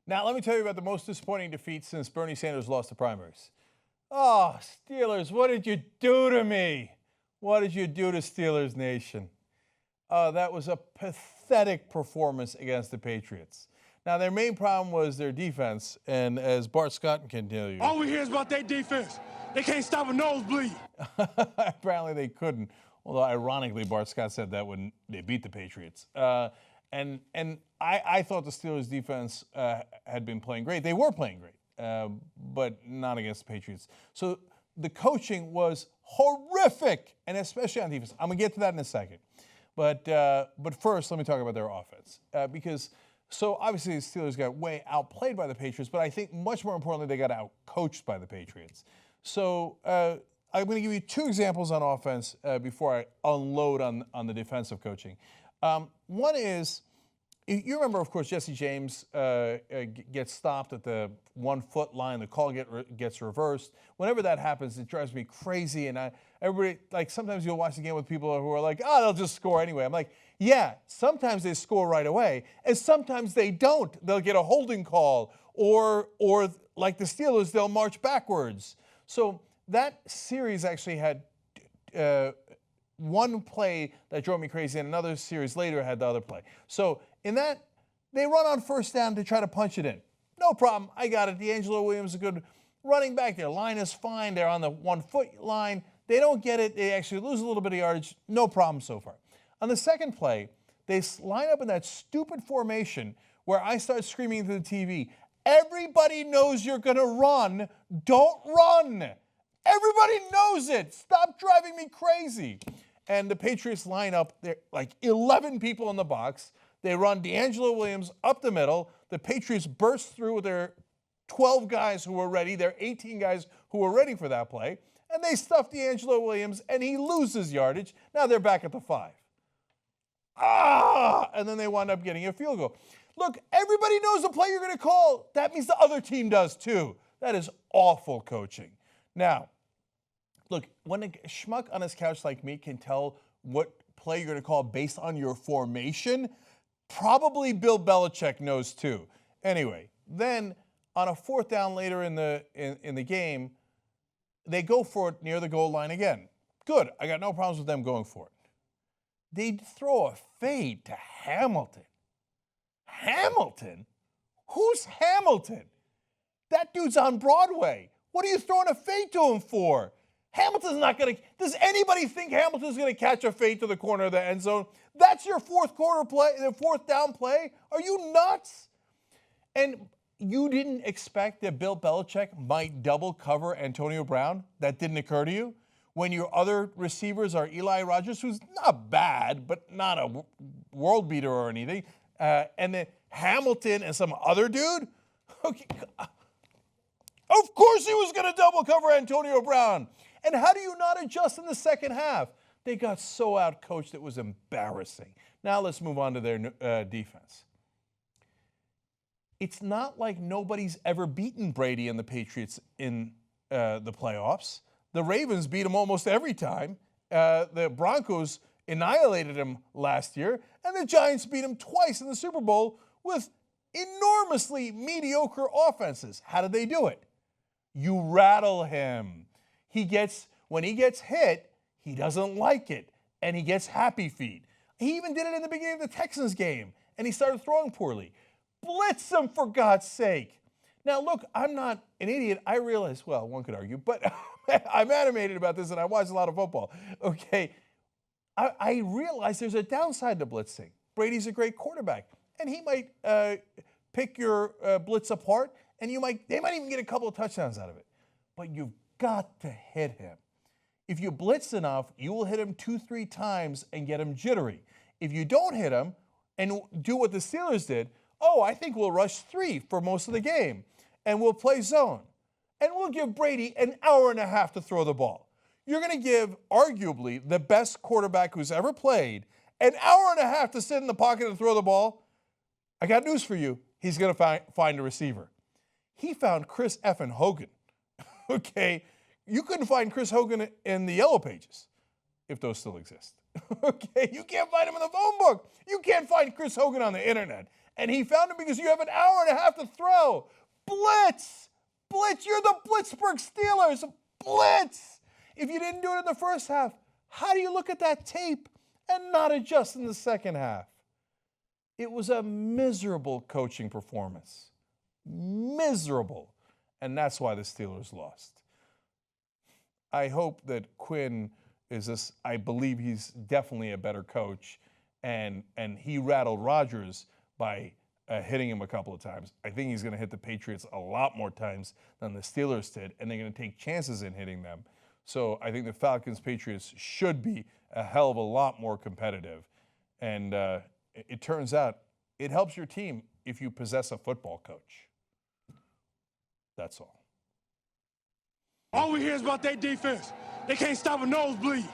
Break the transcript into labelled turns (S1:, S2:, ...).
S1: Now, let me tell you about the most disappointing defeat since Bernie Sanders lost the primaries. Oh, Steelers, what did you do to me? What did you do to Steelers Nation? That was a pathetic performance against the Patriots. Now, their main problem was their defense, and as Bart Scott can tell you...
S2: All we hear is about their defense. They can't stop a nosebleed.
S1: Apparently they couldn't, although ironically Bart Scott said that when they beat the Patriots. And I thought the Steelers' defense had been playing great. They were playing great, but not against the Patriots. So the coaching was horrific, and especially on defense. I'm going to get to that in a second. But first, let me talk about their offense. So obviously the Steelers got way outplayed by the Patriots, but I think much more importantly, they got outcoached by the Patriots. So I'm going to give you two examples on offense before I unload on the defensive coaching. One is, you remember, of course, Jesse James gets stopped at the 1 foot line. The call gets reversed. Whenever that happens, it drives me crazy. And everybody, like, sometimes you'll watch the game with people who are like, oh, they'll just score anyway. I'm like, yeah, sometimes they score right away, and sometimes they don't. They'll get a holding call, or like the Steelers, they'll march backwards. So that series actually had one play that drove me crazy, and another series later had the other play. So in that, they run on first down to try to punch it in. No problem. I got it. D'Angelo Williams is a good running back. Their line is fine. They're on the 1 foot line. They don't get it. They actually lose a little bit of yardage. No problem so far. On the second play, they line up in that stupid formation where I start screaming into the TV, everybody knows you're going to run. Don't run. Everybody knows it. Stop driving me crazy. And the Patriots line up, they're like 11 people in the box. They run D'Angelo Williams up the middle. The Patriots burst through with their 12 guys who were ready, their 18 guys who were ready for that play. And they stuff D'Angelo Williams, and he loses yardage. Now they're back at the 5. And then they wind up getting a field goal. Look, everybody knows the play you're going to call. That means the other team does too. That is awful coaching. Now, look, when a schmuck on his couch like me can tell what play you're going to call based on your formation, probably Bill Belichick knows too. Anyway, then on a 4th down later in the game, they go for it near the goal line again. Good. I got no problems with them going for it. They throw a fade to Hamilton. Hamilton? Who's Hamilton? That dude's on Broadway. What are you throwing a fade to him for? Hamilton's not going to... Does anybody think Hamilton's going to catch a fade to the corner of the end zone? That's your 4th down play? Are you nuts? And you didn't expect that Bill Belichick might double cover Antonio Brown? That didn't occur to you? When your other receivers are Eli Rogers, who's not bad, but not a world beater or anything, and then Hamilton and some other dude? Okay. Of course he was going to double cover Antonio Brown. And how do you not adjust in the second half? They got so outcoached it was embarrassing. Now let's move on to their defense. It's not like nobody's ever beaten Brady and the Patriots in the playoffs. The Ravens beat him almost every time. The Broncos annihilated him last year, and the Giants beat him twice in the Super Bowl with enormously mediocre offenses. How did they do it? You rattle him. When he gets hit, he doesn't like it, and he gets happy feet. He even did it in the beginning of the Texans game, and he started throwing poorly. Blitz him, for God's sake. Now, look, I'm not an idiot. I realize, well, one could argue, but I'm animated about this, and I watch a lot of football. Okay, I realize there's a downside to blitzing. Brady's a great quarterback, and he might pick your blitz apart, and they might even get a couple of touchdowns out of it. But you've got to hit him. If you blitz enough, you will hit him 2-3 times and get him jittery. If you don't hit him and do what the Steelers did, I think we'll rush 3 for most of the game, and we'll play zone. And we'll give Brady an hour and a half to throw the ball. You're going to give, arguably, the best quarterback who's ever played an hour and a half to sit in the pocket and throw the ball? I got news for you. He's going to find a receiver. He found Chris effing Hogan. Okay? You couldn't find Chris Hogan in the Yellow Pages, if those still exist. Okay? You can't find him in the phone book. You can't find Chris Hogan on the internet. And he found it because you have an hour and a half to throw. Blitz! Blitz! You're the Blitzburg Steelers! Blitz! If you didn't do it in the first half, how do you look at that tape and not adjust in the second half? It was a miserable coaching performance. Miserable. And that's why the Steelers lost. I hope that Quinn is this. I believe he's definitely a better coach, and he rattled Rodgers by hitting him a couple of times. I think he's going to hit the Patriots a lot more times than the Steelers did, and they're going to take chances in hitting them. So I think the Falcons-Patriots should be a hell of a lot more competitive. And it turns out it helps your team if you possess a football coach. That's all.
S2: All we hear is about their defense. They can't stop a nosebleed.